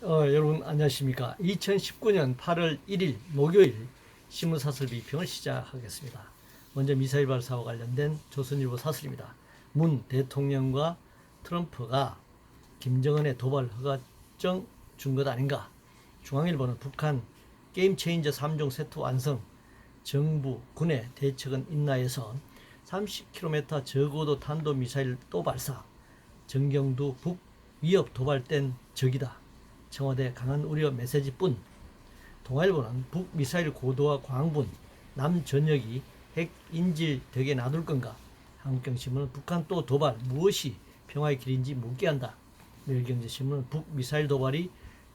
여러분 안녕하십니까. 2019년 8월 1일 목요일 신문사설 비평을 시작하겠습니다. 먼저 미사일 발사와 관련된 조선일보 사설입니다. 문 대통령과 트럼프가 김정은의 도발 허가증 준 것 아닌가. 중앙일보는 북한 게임 체인저 3종 세트 완성, 정부 군의 대책은 있나에서 30km 저고도 탄도미사일 또 발사, 정경두 북 위협 도발된 적이다. 청와대 강한 우려 메시지뿐. 동아일보는 북미사일 고도와 광분, 남전역이 핵 인질되게 놔둘 건가. 한국경신문은 북한 또 도발, 무엇이 평화의 길인지 묻게 한다. 매일경제신문은 북미사일 도발이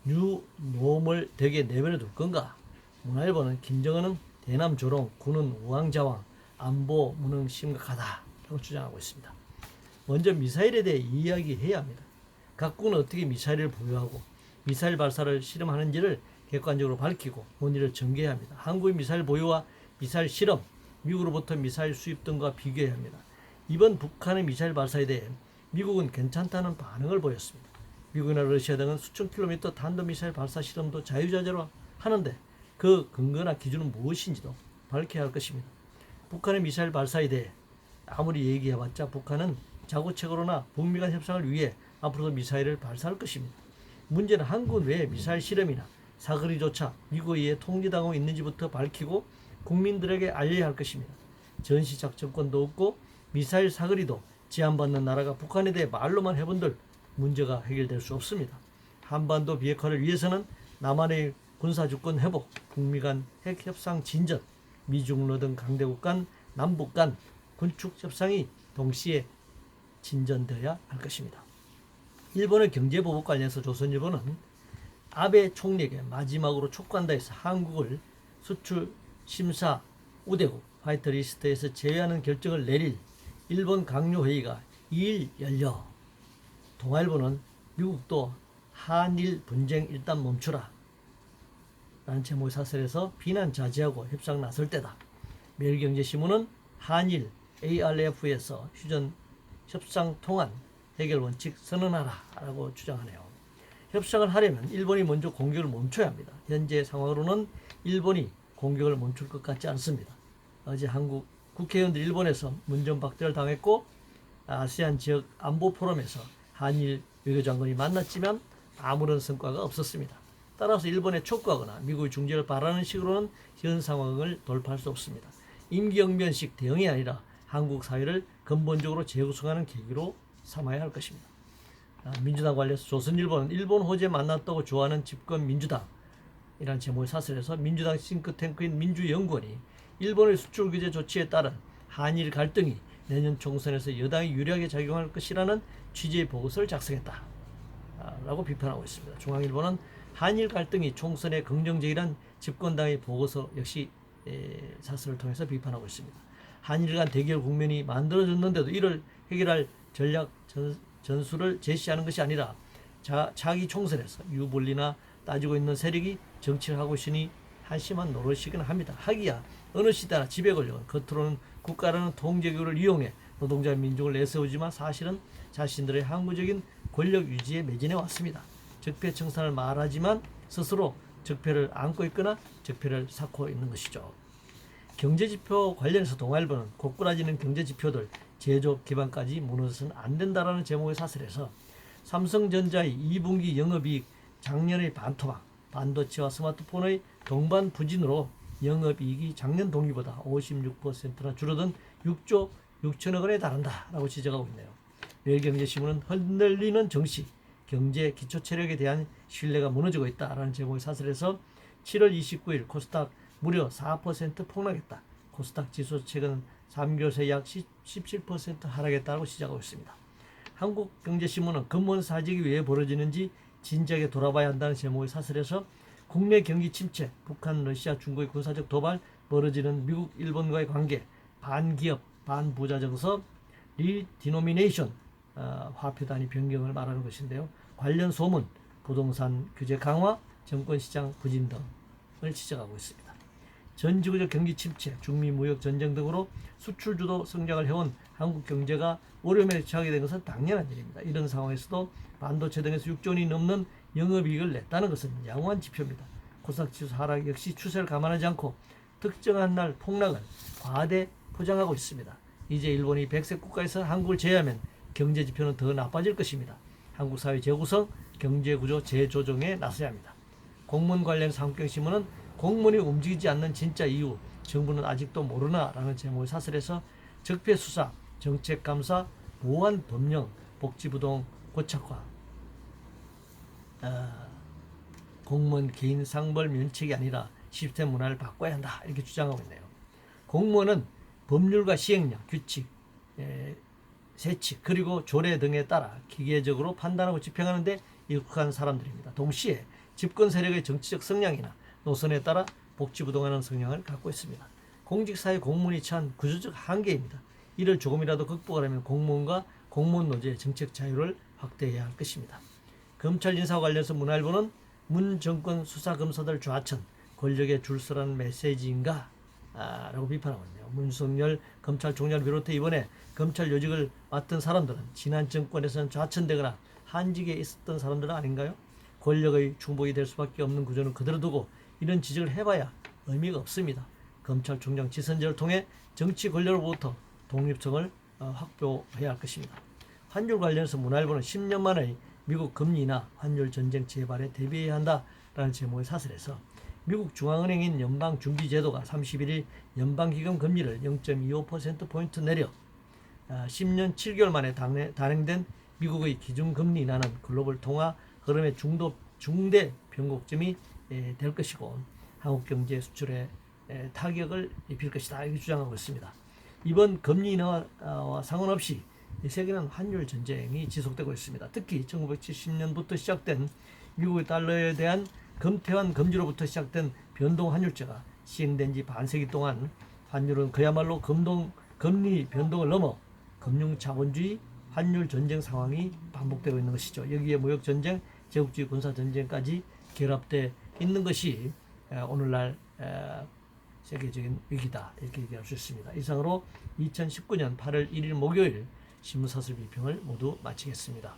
뉴노멀 되게 내버려 둘 건가. 문화일보는 김정은은 대남 조롱, 군은 우왕좌왕, 안보 무능 심각하다 라고 주장하고 있습니다. 먼저 미사일에 대해 이야기해야 합니다. 각국은 어떻게 미사일을 보유하고 미사일 발사를 실험하는지를 객관적으로 밝히고 논의를 전개해야 합니다. 한국의 미사일 보유와 미사일 실험, 미국으로부터 미사일 수입 등과 비교해야 합니다. 이번 북한의 미사일 발사에 대해 미국은 괜찮다는 반응을 보였습니다. 미국이나 러시아 등은 수천 킬로미터 탄도미사일 발사 실험도 자유자재로 하는데 그 근거나 기준은 무엇인지도 밝혀야 할 것입니다. 북한의 미사일 발사에 대해 아무리 얘기해봤자 북한은 자구책으로나 북미 간 협상을 위해 앞으로도 미사일을 발사할 것입니다. 문제는 한국은 왜 미사일 실험이나 사거리조차 미국에 의해 통제당하고 있는지부터 밝히고 국민들에게 알려야 할 것입니다. 전시작전권도 없고 미사일 사거리도 제한받는 나라가 북한에 대해 말로만 해본들 문제가 해결될 수 없습니다. 한반도 비핵화를 위해서는 남한의 군사주권 회복, 북미 간 핵협상 진전, 미중러 등 강대국 간, 남북 간 군축 협상이 동시에 진전되어야 할 것입니다. 일본의 경제보복 관련해서 조선일보는 아베 총리에게 마지막으로 촉구한다 해서 한국을 수출 심사 우대국 화이트리스트에서 제외하는 결정을 내릴 일본 강요회의가 2일 열려. 동아일보는 미국도 한일 분쟁 일단 멈추라 라는 제목의 사설에서 비난 자제하고 협상 나설 때다. 매일경제신문은 한일 ARF에서 휴전 협상 통한 해결 원칙 선언하라 라고 주장하네요. 협상을 하려면 일본이 먼저 공격을 멈춰야 합니다. 현재 상황으로는 일본이 공격을 멈출 것 같지 않습니다. 어제 한국 국회의원들이 일본에서 문전박대를 당했고 아세안 지역 안보 포럼에서 한일 외교장관이 만났지만 아무런 성과가 없었습니다. 따라서 일본에 촉구하거나 미국의 중재를 바라는 식으로는 현 상황을 돌파할 수 없습니다. 임기응변식 대응이 아니라 한국 사회를 근본적으로 재구성하는 계기로 삼아야 할 것입니다. 민주당 관련해서 조선일보는 일본 호재 만났다고 좋아하는 집권 민주당 이란 제목의 사설에서 민주당 싱크탱크인 민주연구원이 일본의 수출 규제 조치에 따른 한일 갈등이 내년 총선에서 여당이 유리하게 작용할 것이라는 취지의 보고서를 작성했다 라고 비판하고 있습니다. 중앙일보는 한일 갈등이 총선에 긍정적이란 집권당의 보고서 역시 사설을 통해서 비판하고 있습니다. 한일 간 대결 국면이 만들어졌는데도 이를 해결할 전략 전술을 제시하는 것이 아니라 자기 총선에서 유불리나 따지고 있는 세력이 정치를 하고 있으니 한심한 노릇이긴 합니다. 하기야 어느 시대나 집에 걸려 겉으로는 국가라는 통제기구를 이용해 노동자 민족을 내세우지만 사실은 자신들의 항구적인 권력 유지에 매진해 왔습니다. 적폐청산을 말하지만 스스로 적폐를 안고 있거나 적폐를 쌓고 있는 것이죠. 경제지표 관련해서 동아일보는 고꾸라지는 경제지표들 제조업 기반까지 무너져서는 안 된다라는 제목의 사설에서 삼성전자의 2분기 영업이익 작년의 반토막, 반도체와 스마트폰의 동반 부진으로 영업이익이 작년 동기보다 56%나 줄어든 6조 6천억 원에 달한다라고 지적하고 있네요. 매일경제신문은 흔들리는 정시, 경제 기초체력에 대한 신뢰가 무너지고 있다라는 제목의 사설에서 7월 29일 코스닥 무려 4% 폭락했다. 코스닥 지수 최근 3개월 새 약 17% 하락했다고 시작하고 있습니다. 한국경제신문은 근본 사직이 왜 벌어지는지 진지하게 돌아봐야 한다는 제목의 사설에서 국내 경기 침체, 북한, 러시아, 중국의 군사적 도발, 벌어지는 미국, 일본과의 관계, 반기업, 반부자 정서, 리디노미네이션, 화폐 단위 변경을 말하는 것인데요. 관련 소문, 부동산 규제 강화, 정권시장 부진 등을 지적하고 있습니다. 전 지구적 경기 침체, 중미 무역 전쟁 등으로 수출 주도 성장을 해온 한국 경제가 어려움에 처하게 된 것은 당연한 일입니다. 이런 상황에서도 반도체 등에서 6조 원이 넘는 영업이익을 냈다는 것은 양호한 지표입니다. 코스닥지수 하락 역시 추세를 감안하지 않고 특정한 날 폭락을 과대 포장하고 있습니다. 이제 일본이 백색 국가에서 한국을 제외하면 경제 지표는 더 나빠질 것입니다. 한국 사회 재구성, 경제 구조 재조정에 나서야 합니다. 공무원 관련 한국경신문은 공무원이 움직이지 않는 진짜 이유, 정부는 아직도 모르나라는 제목의 사설에서 적폐 수사, 정책 감사, 보안 법령, 복지부동 고착화, 공무원 개인 상벌 면책이 아니라 시스템 문화를 바꿔야 한다 이렇게 주장하고 있네요. 공무원은 법률과 시행령, 규칙, 세칙 그리고 조례 등에 따라 기계적으로 판단하고 집행하는 데 익숙한 사람들입니다. 동시에 집권 세력의 정치적 성향이나 노선에 따라 복지부동하는 성향을 갖고 있습니다. 공직사회 공무원이 처한 구조적 한계입니다. 이를 조금이라도 극복하려면 공무원과 공무원 노조의 정책 자유를 확대해야 할 것입니다. 검찰 인사와 관련해서 문화일보는 문 정권 수사검사들 좌천, 권력의 줄서라는 메시지인가? 라고 비판하고 있네요. 문석열 검찰총장을 비롯해 이번에 검찰 요직을 맡은 사람들은 지난 정권에서는 좌천되거나 한직에 있었던 사람들은 아닌가요? 권력의 충복이 될 수밖에 없는 구조는 그대로 두고 이런 지적을 해봐야 의미가 없습니다. 검찰총장 지선제를 통해 정치 권력으로부터 독립성을 확보해야 할 것입니다. 환율 관련해서 문화일보는 10년 만의 미국 금리 인하, 환율 전쟁 재발에 대비해야 한다라는 제목의 사설에서 미국 중앙은행인 연방준비제도가 31일 연방기금 금리를 0.25%포인트 내려 10년 7개월 만에 단행된 미국의 기준금리 인하는 글로벌 통화 흐름의 중대 변곡점이 될 것이고 한국 경제 수출에 타격을 입힐 것이다 이렇게 주장하고 있습니다. 이번 금리 인하와 상관없이 세계는 환율 전쟁이 지속되고 있습니다. 특히 1970년부터 시작된 미국의 달러에 대한 금태환 금지로부터 시작된 변동 환율제가 시행된 지 반세기 동안 환율은 그야말로 금리 변동을 넘어 금융 자본주의 환율 전쟁 상황이 반복되고 있는 것이죠. 여기에 무역 전쟁, 제국주의 군사 전쟁까지 결합되어 있는 것이 오늘날 세계적인 위기다 이렇게 얘기할 수 있습니다. 이상으로 2019년 8월 1일 목요일 신문사설 비평을 모두 마치겠습니다.